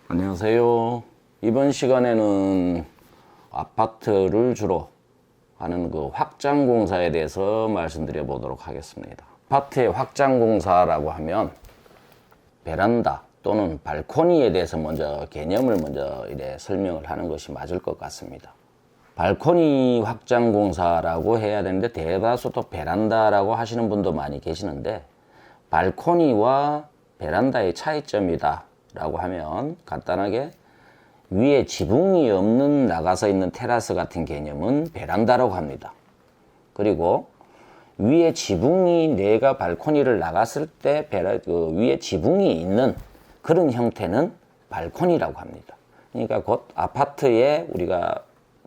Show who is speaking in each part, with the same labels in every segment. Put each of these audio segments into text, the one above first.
Speaker 1: 안녕하세요. 이번 시간에는 아파트를 주로 하는 그 확장 공사에 대해서 말씀드려 보도록 하겠습니다. 아파트의 확장 공사라고 하면 베란다 또는 발코니에 대해서 먼저 개념을 먼저 이래 설명을 하는 것이 맞을 것 같습니다. 발코니 확장 공사라고 해야 되는데 대다수 또 베란다라고 하시는 분도 많이 계시는데, 발코니와 베란다의 차이점이다 라고 하면 간단하게 위에 지붕이 없는 나가서 있는 테라스 같은 개념은 베란다라고 합니다. 그리고 위에 지붕이, 내가 발코니를 나갔을 때 위에 지붕이 있는 그런 형태는 발코니라고 합니다. 그러니까 곧 아파트에 우리가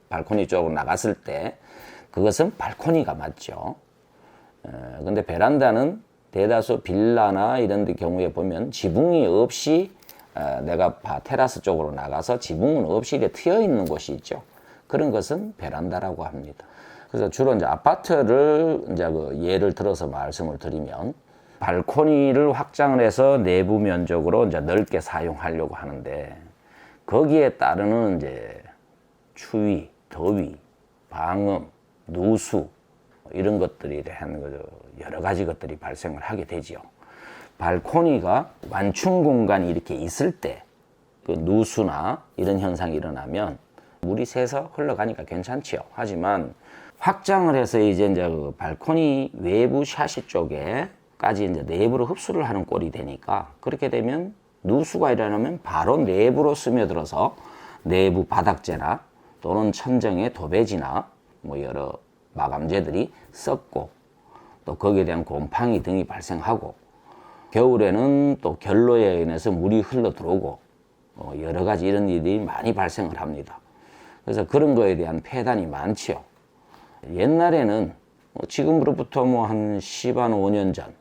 Speaker 1: 발코니 쪽으로 나갔을 때 그것은 발코니가 맞죠. 근데 베란다는 대다수 빌라나 이런 데 경우에 보면 지붕이 없이 내가 테라스 쪽으로 나가서 지붕은 없이 이렇게 트여 있는 곳이 있죠. 그런 것은 베란다라고 합니다. 그래서 주로 이제 아파트를 이제 예를 들어서 말씀을 드리면, 발코니를 확장을 해서 내부 면적으로 이제 넓게 사용하려고 하는데, 거기에 따르는 이제 추위, 더위, 방음, 누수 이런 것들이 하는 거죠. 여러 가지 것들이 발생을 하게 되지요. 발코니가 완충 공간이 이렇게 있을 때 그 누수나 이런 현상이 일어나면 물이 새서 흘러가니까 괜찮지요. 하지만 확장을 해서 이제 그 발코니 외부 샤시 쪽에까지 이제 내부로 흡수를 하는 꼴이 되니까, 그렇게 되면 누수가 일어나면 바로 내부로 스며들어서 내부 바닥재나 또는 천정의 도배지나 뭐 여러 마감재들이 썩고, 또 거기에 대한 곰팡이 등이 발생하고, 겨울에는 또 결로에 인해서 물이 흘러 들어오고 여러 가지 이런 일이 많이 발생을 합니다. 그래서 그런 거에 대한 폐단이 많지요. 옛날에는 지금으로부터 한 15년 전,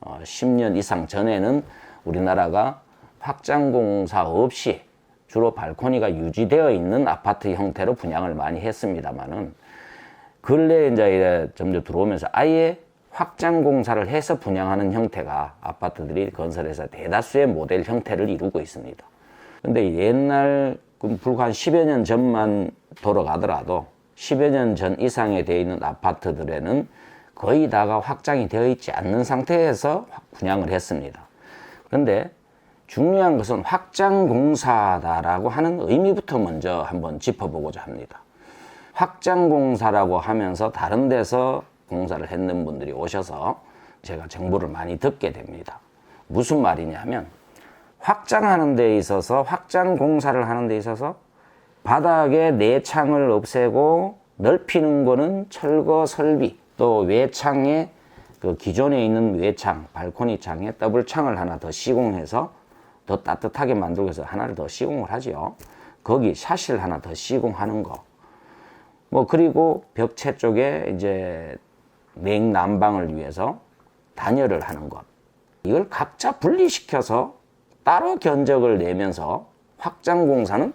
Speaker 1: 10년 이상 전에는 우리나라가 확장 공사 없이 주로 발코니가 유지되어 있는 아파트 형태로 분양을 많이 했습니다만은, 근래에 이제 점점 들어오면서 아예 확장 공사를 해서 분양하는 형태가 아파트들이 건설해서 대다수의 모델 형태를 이루고 있습니다. 근데 옛날 불과 한 10여 년 전만 돌아가더라도 10여 년 전 이상에 되어 있는 아파트들에는 거의 다가 확장이 되어 있지 않는 상태에서 분양을 했습니다. 그런데 중요한 것은 확장 공사다라고 하는 의미부터 먼저 한번 짚어보고자 합니다. 확장 공사라고 하면서 다른 데서 공사를 했는 분들이 오셔서 제가 정보를 많이 듣게 됩니다. 무슨 말이냐면, 확장하는 데 있어서, 확장 공사를 하는 데 있어서 바닥에 내창을 없애고 넓히는 거는 철거 설비, 또 외창에 그 기존에 있는 외창, 발코니 창에 더블 창을 하나 더 시공해서 더 따뜻하게 만들고 해서 하나를 더 시공을 하죠. 거기 샤시를 하나 더 시공하는 거. 그리고 벽체 쪽에 이제 냉난방을 위해서 단열을 하는 것. 이걸 각자 분리시켜서 따로 견적을 내면서 확장 공사는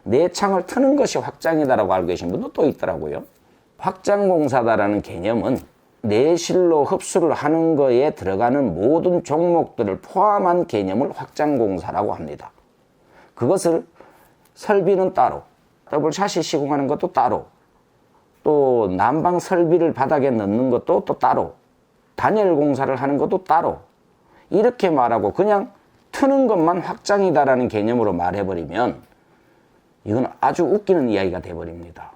Speaker 1: 내창을 트는 것이 확장이다라고 알고 계신 분도 또 있더라고요. 확장 공사다라는 개념은 내실로 흡수를 하는 거에 들어가는 모든 종목들을 포함한 개념을 확장 공사라고 합니다. 그것을 설비는 따로, 더블 샤시 시공하는 것도 따로, 또 난방 설비를 바닥에 넣는 것도 또 따로, 단열 공사를 하는 것도 따로, 이렇게 말하고 그냥 트는 것만 확장이다라는 개념으로 말해버리면 이건 아주 웃기는 이야기가 돼버립니다.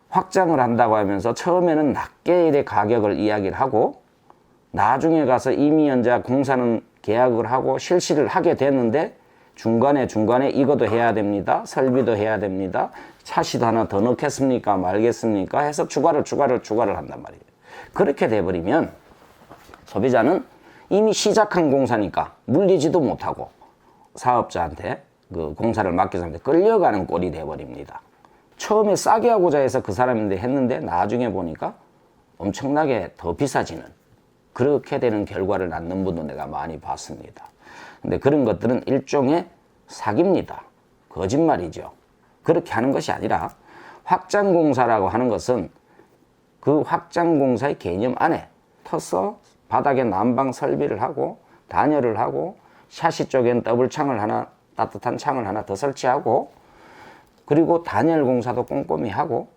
Speaker 1: 확장을 한다고 하면서 처음에는 낮게 일의 가격을 이야기를 하고, 나중에 가서 이미 현재 공사는 계약을 하고 실시를 하게 됐는데 중간에 이것도 해야 됩니다, 설비도 해야 됩니다, 샤시도 하나 더 넣겠습니까 말겠습니까 해서 추가를 한단 말이에요. 그렇게 돼버리면 소비자는 이미 시작한 공사니까 물리지도 못하고 사업자한테 그 공사를 맡긴 사람한테 끌려가는 꼴이 돼버립니다. 처음에 싸게 하고자 해서 그 사람인데 했는데 나중에 보니까 엄청나게 더 비싸지는, 그렇게 되는 결과를 낳는 분도 내가 많이 봤습니다. 근데 그런 것들은 일종의 사기입니다. 거짓말이죠. 그렇게 하는 것이 아니라 확장공사라고 하는 것은 그 확장공사의 개념 안에 터서 바닥에 난방 설비를 하고 단열을 하고 샤시 쪽엔 더블 창을 하나, 따뜻한 창을 하나 더 설치하고, 그리고 단열 공사도 꼼꼼히 하고,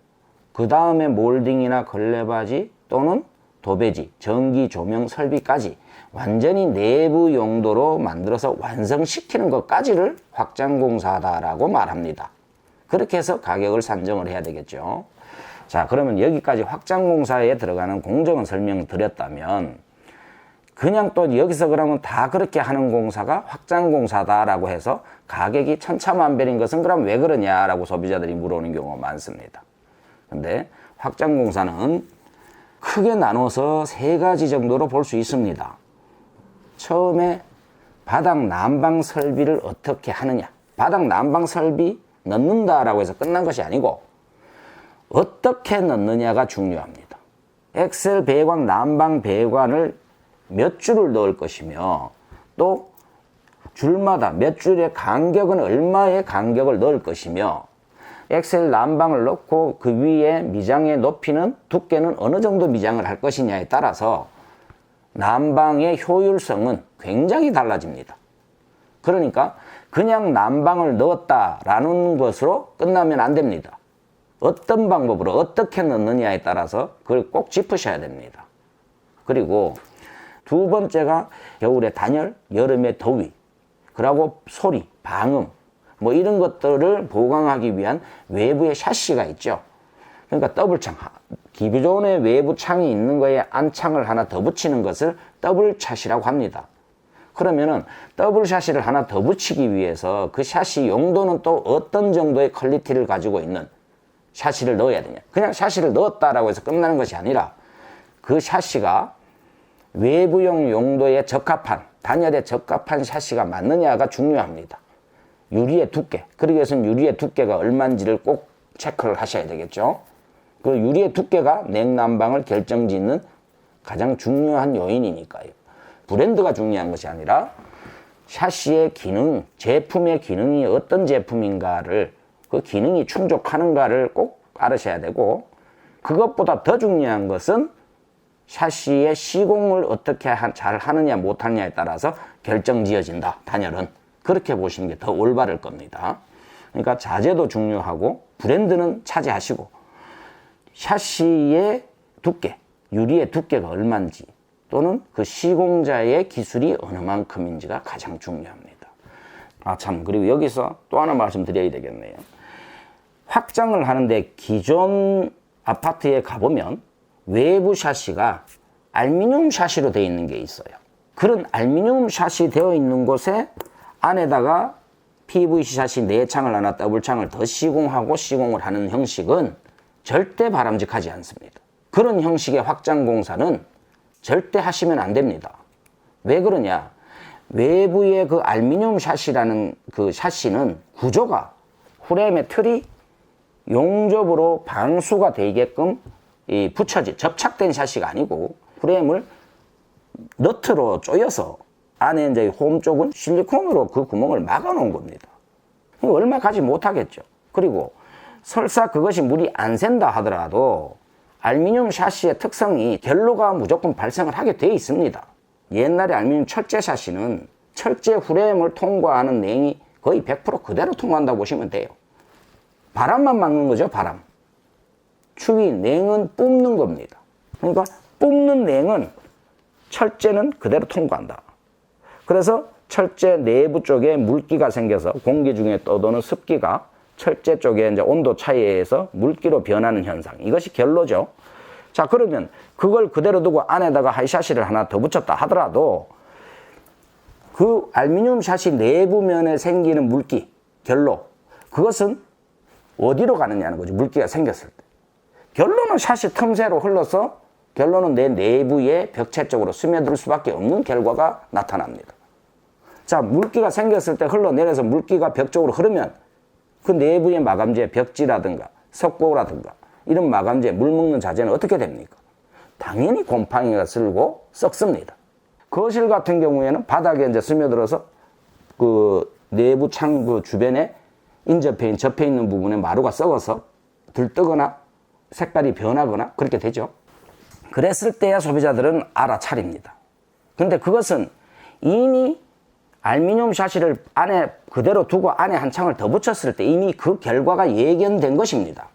Speaker 1: 그 다음에 몰딩이나 걸레바지 또는 도배지, 전기 조명 설비까지 완전히 내부 용도로 만들어서 완성시키는 것까지를 확장공사다라고 말합니다. 그렇게 해서 가격을 산정을 해야 되겠죠. 자, 그러면 여기까지 확장공사에 들어가는 공정을 설명드렸다면, 그냥 또 여기서 그러면 다 그렇게 하는 공사가 확장공사다라고 해서 가격이 천차만별인 것은 그럼 왜 그러냐라고 소비자들이 물어오는 경우가 많습니다. 근데 확장공사는 크게 나눠서 세 가지 정도로 볼 수 있습니다. 처음에 바닥 난방 설비를 어떻게 하느냐. 바닥 난방 설비 넣는다라고 해서 끝난 것이 아니고 어떻게 넣느냐가 중요합니다. 엑셀 배관, 난방 배관을 몇 줄을 넣을 것이며, 또 줄마다 몇 줄의 간격은 얼마의 간격을 넣을 것이며, 엑셀 난방을 넣고 그 위에 미장의 높이는, 두께는 어느 정도 미장을 할 것이냐에 따라서 난방의 효율성은 굉장히 달라집니다. 그러니까 그냥 난방을 넣었다라는 것으로 끝나면 안 됩니다. 어떤 방법으로 어떻게 넣느냐에 따라서 그걸 꼭 짚으셔야 됩니다. 그리고 두 번째가 겨울에 단열, 여름에 더위, 그리고 소리, 방음, 뭐 이런 것들을 보강하기 위한 외부의 샤시가 있죠. 그러니까 더블창, 기존의 외부 창이 있는 거에 안창을 하나 더 붙이는 것을 더블 샷이라고 합니다. 그러면은 더블 샷을 하나 더 붙이기 위해서 그 샷이 용도는 또 어떤 정도의 퀄리티를 가지고 있는 샤시를 넣어야 되냐. 그냥 샤시를 넣었다라고 해서 끝나는 것이 아니라 그 샤시가 외부용 용도에 적합한, 단열에 적합한 샤시가 맞느냐가 중요합니다. 유리의 두께, 그러기 위해서는 유리의 두께가 얼마인지를 꼭 체크를 하셔야 되겠죠. 그 유리의 두께가 냉난방을 결정짓는 가장 중요한 요인이니까요. 브랜드가 중요한 것이 아니라 샤시의 기능, 제품의 기능이 어떤 제품인가를, 그 기능이 충족하는가를 꼭 알으셔야 되고, 그것보다 더 중요한 것은 샤시의 시공을 어떻게 잘 하느냐 못하느냐에 따라서 결정지어진다. 단열은 그렇게 보시는 게 더 올바를 겁니다. 그러니까 자재도 중요하고 브랜드는 차지하시고, 샤시의 두께, 유리의 두께가 얼마인지, 또는 그 시공자의 기술이 어느 만큼인지가 가장 중요합니다. 아 참, 그리고 여기서 또 하나 말씀드려야 되겠네요. 확장을 하는데 기존 아파트에 가보면 외부 샤시가 알루미늄 샤시로 되어 있는 게 있어요. 그런 알루미늄 샤시 되어 있는 곳에 안에다가 PVC 샤시 4창을 하나 더블창을 더 시공하고 시공을 하는 형식은 절대 바람직하지 않습니다. 그런 형식의 확장 공사는 절대 하시면 안 됩니다. 왜 그러냐? 외부의 그 알루미늄 샤시라는 그 샤시는 구조가, 프레임의 틀이 용접으로 방수가 되게끔 접착된 샤시가 아니고, 프레임을 너트로 조여서 안에 이제 홈 쪽은 실리콘으로 그 구멍을 막아 놓은 겁니다. 얼마 가지 못하겠죠. 그리고 설사 그것이 물이 안 샌다 하더라도 알루미늄 샤시의 특성이 결로가 무조건 발생을 하게 돼 있습니다. 옛날에 알루미늄 철제 샤시는 철제 프레임을 통과하는 냉이 거의 100% 그대로 통과한다고 보시면 돼요. 바람만 막는 거죠, 바람. 추위, 냉은 뿜는 겁니다. 그러니까 뿜는 냉은 철제는 그대로 통과한다. 그래서 철제 내부 쪽에 물기가 생겨서 공기 중에 떠도는 습기가 철제 쪽에 이제 온도 차이에 의해서 물기로 변하는 현상. 이것이 결로죠. 자, 그러면 그걸 그대로 두고 안에다가 하이샤시를 하나 더 붙였다 하더라도 그 알루미늄 샤시 내부면에 생기는 물기, 결로, 그것은 어디로 가느냐는 거죠. 물기가 생겼을 때. 결로는 샤시 틈새로 흘러서 결로는 내 내부의 벽체 쪽으로 스며들 수밖에 없는 결과가 나타납니다. 자, 물기가 생겼을 때 흘러내려서 물기가 벽 쪽으로 흐르면 그 내부의 마감재, 벽지라든가 석고라든가 이런 마감재, 물 먹는 자재는 어떻게 됩니까? 당연히 곰팡이가 슬고 썩습니다. 거실 같은 경우에는 바닥에 이제 스며들어서 그 내부 창 그 주변에 인접해, 접해 있는 부분에 마루가 썩어서 들뜨거나 색깔이 변하거나 그렇게 되죠. 그랬을 때야 소비자들은 알아차립니다. 근데 그것은 이미 알루미늄 샤시를 안에 그대로 두고 안에 한 창을 더 붙였을 때 이미 그 결과가 예견된 것입니다.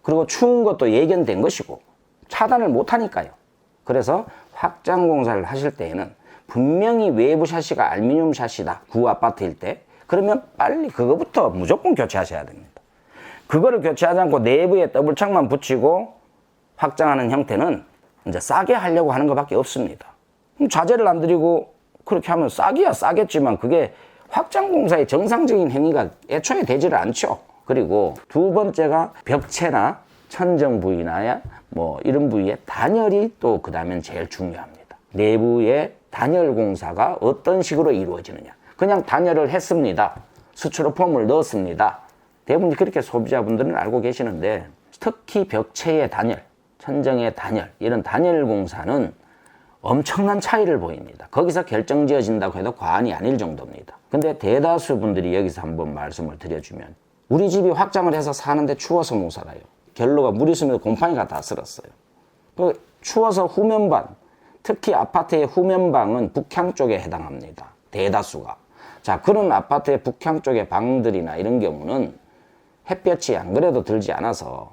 Speaker 1: 그리고 추운 것도 예견된 것이고 차단을 못하니까요. 그래서 확장 공사를 하실 때에는 분명히 외부 샤시가 알루미늄 샤시다, 구 아파트일 때, 그러면 빨리 그거부터 무조건 교체하셔야 됩니다. 그거를 교체하지 않고 내부에 더블창만 붙이고 확장하는 형태는 이제 싸게 하려고 하는 것밖에 없습니다. 자재를 안 들이고 그렇게 하면 싸기야 싸겠지만 그게 확장 공사의 정상적인 행위가 애초에 되지를 않죠. 그리고 두 번째가 벽체나 천정 부위나 뭐 이런 부위의 단열이 또 그 다음엔 제일 중요합니다. 내부의 단열 공사가 어떤 식으로 이루어지느냐. 그냥 단열을 했습니다. 스티로폼을 넣었습니다. 대부분 그렇게 소비자분들은 알고 계시는데, 특히 벽체의 단열, 천정의 단열, 이런 단열 공사는 엄청난 차이를 보입니다. 거기서 결정지어진다고 해도 과언이 아닐 정도입니다. 근데 대다수 분들이 여기서 한번 말씀을 드려주면, 우리 집이 확장을 해서 사는데 추워서 못 살아요. 결로가 물 있으면 곰팡이가 다 쓸었어요. 추워서 후면방, 특히 아파트의 후면방은 북향 쪽에 해당합니다. 대다수가. 자, 그런 아파트의 북향 쪽의 방들이나 이런 경우는 햇볕이 안 그래도 들지 않아서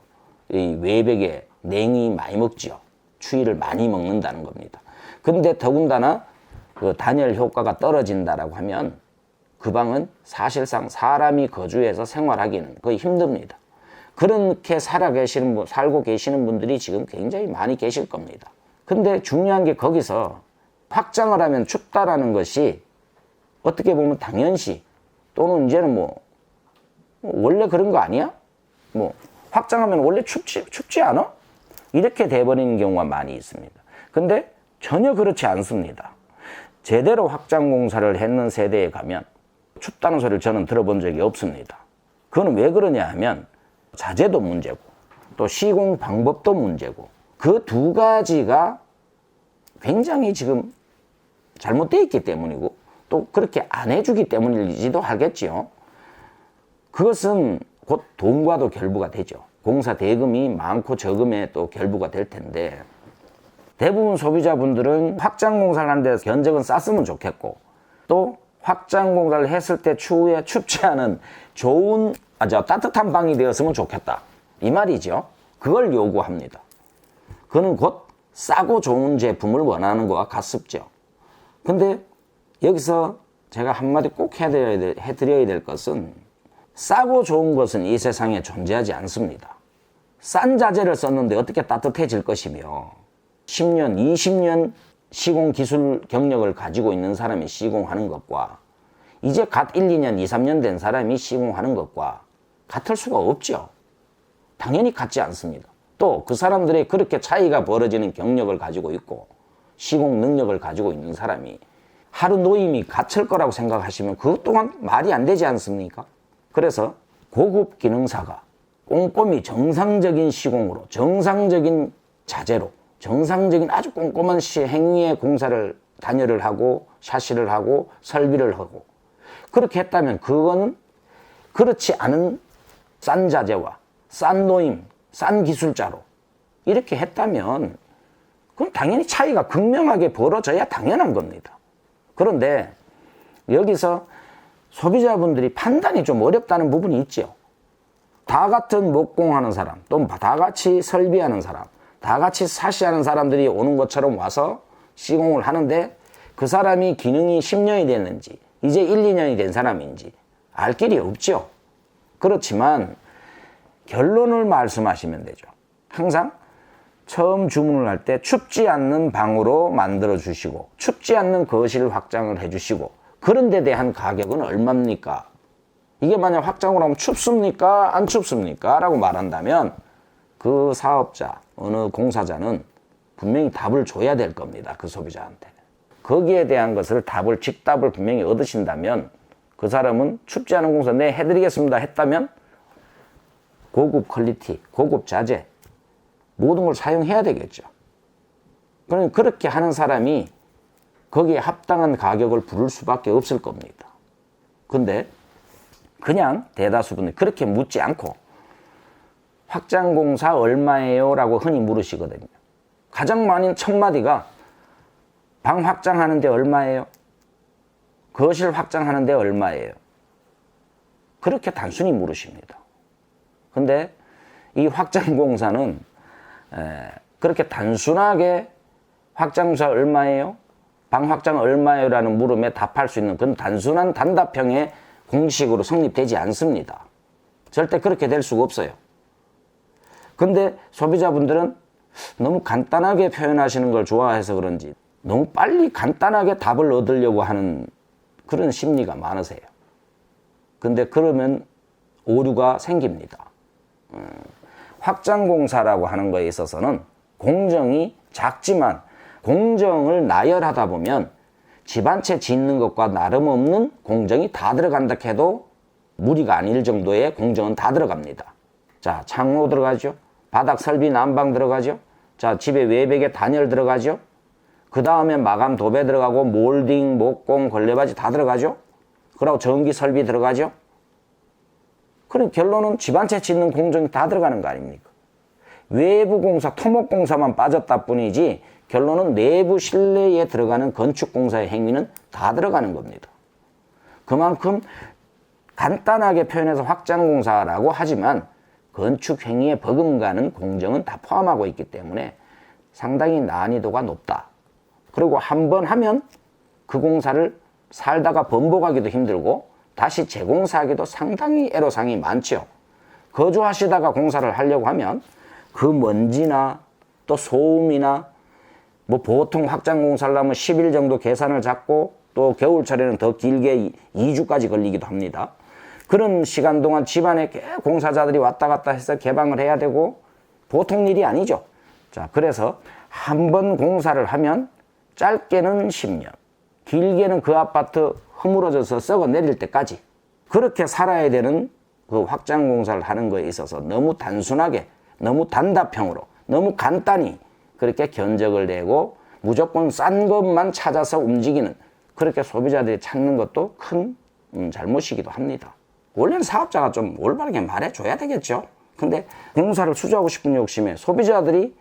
Speaker 1: 이 외벽에 냉이 많이 먹지요. 추위를 많이 먹는다는 겁니다. 근데 더군다나 그 단열 효과가 떨어진다라고 하면 그 방은 사실상 사람이 거주해서 생활하기는 거의 힘듭니다. 그렇게 살고 계시는 분들이 지금 굉장히 많이 계실 겁니다. 근데 중요한 게 거기서 확장을 하면 춥다라는 것이 어떻게 보면 당연시 또는 이제는 뭐 원래 그런 거 아니야? 뭐 확장하면 원래 춥지 않아? 이렇게 돼버리는 경우가 많이 있습니다. 근데 전혀 그렇지 않습니다. 제대로 확장 공사를 했는 세대에 가면 춥다는 소리를 저는 들어본 적이 없습니다. 그건 왜 그러냐 하면 자재도 문제고 또 시공 방법도 문제고 그 두 가지가 굉장히 지금 잘못되어 있기 때문이고 또 그렇게 안 해주기 때문이지도 하겠지요. 그것은 곧 돈과도 결부가 되죠. 공사 대금이 많고 적음에 또 결부가 될 텐데, 대부분 소비자분들은 확장 공사를 하는데 견적은 쌌으면 좋겠고 또 확장 공사를 했을 때 추후에 춥지 않은 좋은 따뜻한 방이 되었으면 좋겠다 이 말이죠. 그걸 요구합니다. 그는 곧 싸고 좋은 제품을 원하는 것과 같습죠. 근데 여기서 제가 한마디 꼭 해드려야 될 것은, 싸고 좋은 것은 이 세상에 존재하지 않습니다. 싼 자재를 썼는데 어떻게 따뜻해질 것이며 10년, 20년 시공 기술 경력을 가지고 있는 사람이 시공하는 것과 이제 갓 1, 2년, 2, 3년 된 사람이 시공하는 것과 같을 수가 없죠. 당연히 같지 않습니다. 또 그 사람들의 그렇게 차이가 벌어지는 경력을 가지고 있고 시공 능력을 가지고 있는 사람이 하루 노임이 같을 거라고 생각하시면 그것 또한 말이 안 되지 않습니까? 그래서 고급 기능사가 꼼꼼히 정상적인 시공으로, 정상적인 자재로, 정상적인 아주 꼼꼼한 행위의 공사를 단열을 하고 샤시를 하고 설비를 하고 그렇게 했다면, 그거는 그렇지 않은 싼 자재와 싼 노임, 싼 기술자로 이렇게 했다면 그럼 당연히 차이가 극명하게 벌어져야 당연한 겁니다. 그런데 여기서 소비자분들이 판단이 좀 어렵다는 부분이 있죠. 다 같은 목공하는 사람, 또 다 같이 설비하는 사람, 다 같이 사시하는 사람들이 오는 것처럼 와서 시공을 하는데 그 사람이 기능이 10년이 됐는지 이제 1, 2년이 된 사람인지 알 길이 없죠. 그렇지만 결론을 말씀하시면 되죠. 항상 처음 주문을 할 때 춥지 않는 방으로 만들어 주시고 춥지 않는 거실 확장을 해 주시고 그런 데 대한 가격은 얼마입니까? 이게 만약 확장을 하면 춥습니까? 안 춥습니까? 라고 말한다면 그 사업자, 어느 공사자는 분명히 답을 줘야 될 겁니다. 그 소비자한테. 거기에 대한 것을 직답을 분명히 얻으신다면 그 사람은 춥지 않은 공사 네 해드리겠습니다 했다면 고급 퀄리티, 고급 자재 모든 걸 사용해야 되겠죠. 그러면 그렇게 하는 사람이 거기에 합당한 가격을 부를 수밖에 없을 겁니다. 근데 그냥 대다수 분들이 그렇게 묻지 않고 확장공사 얼마예요? 라고 흔히 물으시거든요. 가장 많은 첫 마디가 방 확장하는데 얼마예요? 거실 확장하는데 얼마예요? 그렇게 단순히 물으십니다. 근데 이 확장공사는 그렇게 단순하게 확장공사 얼마예요? 방 확장 얼마예요? 라는 물음에 답할 수 있는 그런 단순한 단답형의 공식으로 성립되지 않습니다. 절대 그렇게 될 수가 없어요. 근데 소비자분들은 너무 간단하게 표현하시는 걸 좋아해서 그런지 너무 빨리 간단하게 답을 얻으려고 하는 그런 심리가 많으세요. 근데 그러면 오류가 생깁니다. 확장공사라고 하는 거에 있어서는 공정이 작지만 공정을 나열하다 보면 집 한 채 짓는 것과 나름없는 공정이 다 들어간다 해도 무리가 아닐 정도의 공정은 다 들어갑니다. 자, 창호 들어가죠. 바닥 설비 난방 들어가죠. 자, 집의 외벽에 단열 들어가죠. 그 다음에 마감 도배 들어가고 몰딩, 목공, 걸레바지 다 들어가죠. 그리고 전기 설비 들어가죠. 그럼 결론은 집 한 채 짓는 공정이 다 들어가는 거 아닙니까? 외부 공사, 토목 공사만 빠졌다 뿐이지 결론은 내부 실내에 들어가는 건축 공사의 행위는 다 들어가는 겁니다. 그만큼 간단하게 표현해서 확장 공사라고 하지만 건축 행위에 버금가는 공정은 다 포함하고 있기 때문에 상당히 난이도가 높다. 그리고 한 번 하면 그 공사를 살다가 번복하기도 힘들고 다시 재공사하기도 상당히 애로사항이 많죠. 거주하시다가 공사를 하려고 하면 그 먼지나 또 소음이나 뭐 보통 확장 공사를 하면 10일 정도 계산을 잡고 또 겨울철에는 더 길게 2주까지 걸리기도 합니다. 그런 시간 동안 집안에 공사자들이 왔다 갔다 해서 개방을 해야 되고 보통 일이 아니죠. 자, 그래서 한 번 공사를 하면 짧게는 10년, 길게는 그 아파트 허물어져서 썩어 내릴 때까지 그렇게 살아야 되는 그 확장 공사를 하는 거에 있어서 너무 단순하게, 너무 단답형으로, 너무 간단히 그렇게 견적을 내고 무조건 싼 것만 찾아서 움직이는 그렇게 소비자들이 찾는 것도 큰 잘못이기도 합니다. 원래는 사업자가 좀 올바르게 말해줘야 되겠죠. 근데 공사를 수주하고 싶은 욕심에 소비자들이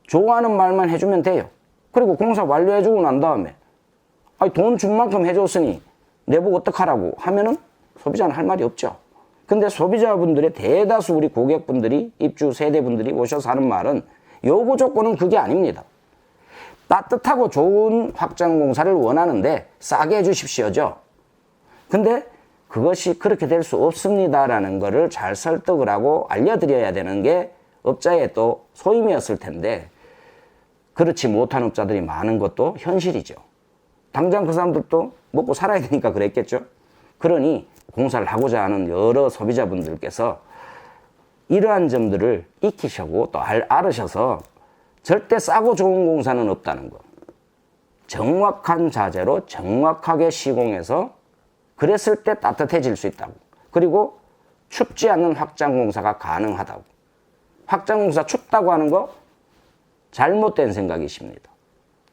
Speaker 1: 좋아하는 말만 해주면 돼요. 그리고 공사 완료해주고 난 다음에 아니 돈 준 만큼 해줬으니 내보고 어떡하라고 하면은 소비자는 할 말이 없죠. 근데 소비자분들의 대다수 우리 고객분들이 입주 세대분들이 오셔서 하는 말은 요구 조건은 그게 아닙니다. 따뜻하고 좋은 확장 공사를 원하는데 싸게 해주십시오죠. 근데 그것이 그렇게 될 수 없습니다라는 거를 잘 설득을 하고 알려드려야 되는 게 업자의 또 소임이었을 텐데 그렇지 못한 업자들이 많은 것도 현실이죠. 당장 그 사람들도 먹고 살아야 되니까 그랬겠죠. 그러니 공사를 하고자 하는 여러 소비자분들께서 이러한 점들을 익히시고 또 알으셔서 절대 싸고 좋은 공사는 없다는 거. 정확한 자재로 정확하게 시공해서 그랬을 때 따뜻해질 수 있다고. 그리고 춥지 않는 확장 공사가 가능하다고. 확장 공사 춥다고 하는 거 잘못된 생각이십니다.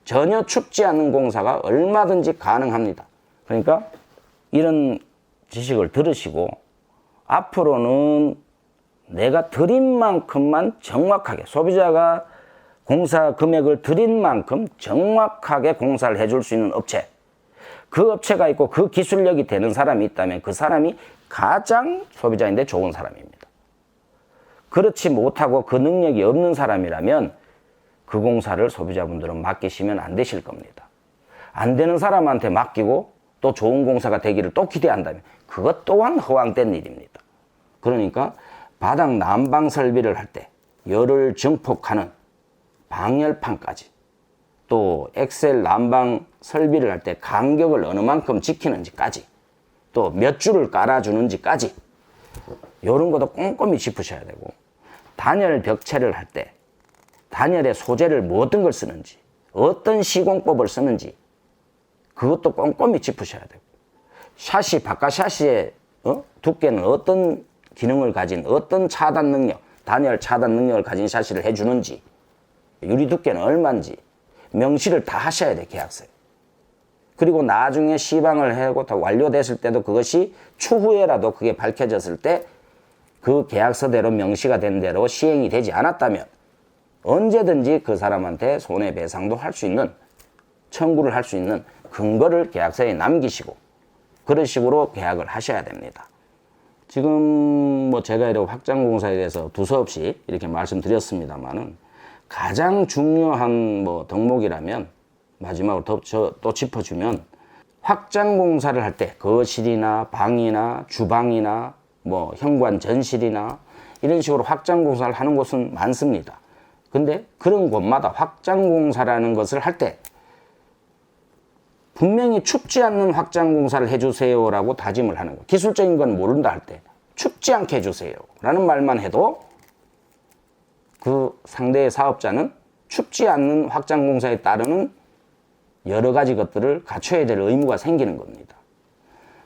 Speaker 1: 전혀 춥지 않는 공사가 얼마든지 가능합니다. 그러니까 이런 지식을 들으시고 앞으로는 내가 드린 만큼만 정확하게 소비자가 공사 금액을 드린 만큼 정확하게 공사를 해줄 수 있는 업체, 그 업체가 있고 그 기술력이 되는 사람이 있다면 그 사람이 가장 소비자인데 좋은 사람입니다. 그렇지 못하고 그 능력이 없는 사람이라면 그 공사를 소비자분들은 맡기시면 안 되실 겁니다. 안 되는 사람한테 맡기고 또 좋은 공사가 되기를 또 기대한다면 그것 또한 허황된 일입니다. 그러니까 바닥 난방 설비를 할 때 열을 증폭하는 방열판까지 또 엑셀 난방 설비를 할 때 간격을 어느 만큼 지키는지까지 또 몇 줄을 깔아주는지까지 이런 것도 꼼꼼히 짚으셔야 되고 단열 벽체를 할 때 단열의 소재를 어떤 걸 쓰는지 어떤 시공법을 쓰는지 그것도 꼼꼼히 짚으셔야 되고 샤시, 바깥 샤시의 두께는 어떤 기능을 가진 어떤 차단 능력, 단열 차단 능력을 가진 샤시를 해주는지 유리 두께는 얼마인지 명시를 다 하셔야 돼, 계약서에. 그리고 나중에 시방을 하고 다 완료됐을 때도 그것이 추후에라도 그게 밝혀졌을 때 그 계약서대로 명시가 된 대로 시행이 되지 않았다면 언제든지 그 사람한테 손해배상도 할 수 있는, 청구를 할 수 있는 근거를 계약서에 남기시고 그런 식으로 계약을 하셔야 됩니다. 지금 뭐 제가 이렇게 확장공사에 대해서 두서없이 이렇게 말씀드렸습니다만은 가장 중요한 뭐 덕목이라면 마지막으로 또 짚어주면 확장공사를 할 때 거실이나 방이나 주방이나 뭐 현관 전실이나 이런 식으로 확장공사를 하는 곳은 많습니다. 근데 그런 곳마다 확장공사라는 것을 할 때 분명히 춥지 않는 확장공사를 해주세요라고 다짐을 하는 거예요. 기술적인 건 모른다 할 때 춥지 않게 해주세요 라는 말만 해도 그 상대의 사업자는 춥지 않는 확장공사에 따르는 여러 가지 것들을 갖춰야 될 의무가 생기는 겁니다.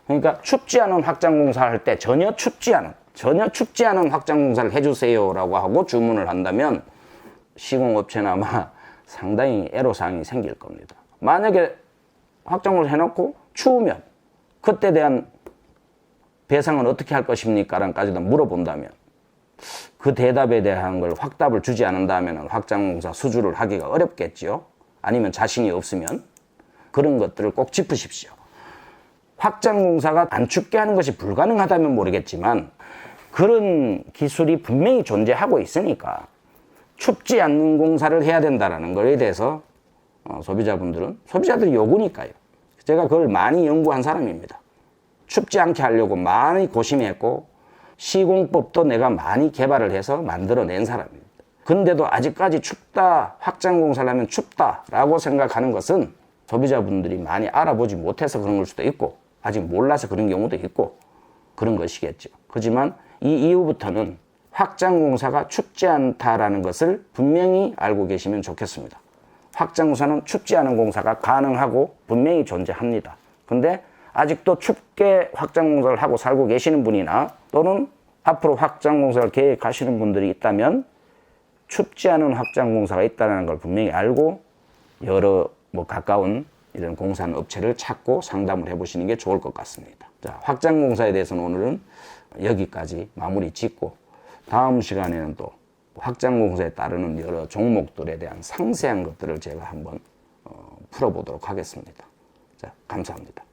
Speaker 1: 그러니까 춥지 않은 확장공사를 할 때 전혀 춥지 않은 확장공사를 해주세요라고 하고 주문을 한다면 시공업체는 아마 상당히 애로사항이 생길 겁니다. 만약에 확장공사를 해놓고 추우면 그때 대한 배상은 어떻게 할 것입니까? 라는까지도 물어본다면 그 대답에 대한 걸 확답을 주지 않는다면 확장공사 수주를 하기가 어렵겠죠. 아니면 자신이 없으면 그런 것들을 꼭 짚으십시오. 확장공사가 안 춥게 하는 것이 불가능하다면 모르겠지만 그런 기술이 분명히 존재하고 있으니까 춥지 않는 공사를 해야 된다는 것에 대해서 소비자들이 요구니까요. 제가 그걸 많이 연구한 사람입니다. 춥지 않게 하려고 많이 고심했고 시공법도 내가 많이 개발을 해서 만들어낸 사람입니다. 근데도 아직까지 춥다, 확장공사를 하면 춥다라고 생각하는 것은 소비자분들이 많이 알아보지 못해서 그런 걸 수도 있고 아직 몰라서 그런 경우도 있고 그런 것이겠죠. 하지만 이 이후부터는 확장공사가 춥지 않다라는 것을 분명히 알고 계시면 좋겠습니다. 확장공사는 춥지 않은 공사가 가능하고 분명히 존재합니다. 근데 아직도 춥게 확장공사를 하고 살고 계시는 분이나 또는 앞으로 확장공사를 계획하시는 분들이 있다면 춥지 않은 확장공사가 있다는 걸 분명히 알고 여러 가까운 이런 공사하는 업체를 찾고 상담을 해보시는 게 좋을 것 같습니다. 자, 확장공사에 대해서는 오늘은 여기까지 마무리 짓고 다음 시간에는 또 확장공사에 따르는 여러 종목들에 대한 상세한 것들을 제가 한번 풀어보도록 하겠습니다. 자, 감사합니다.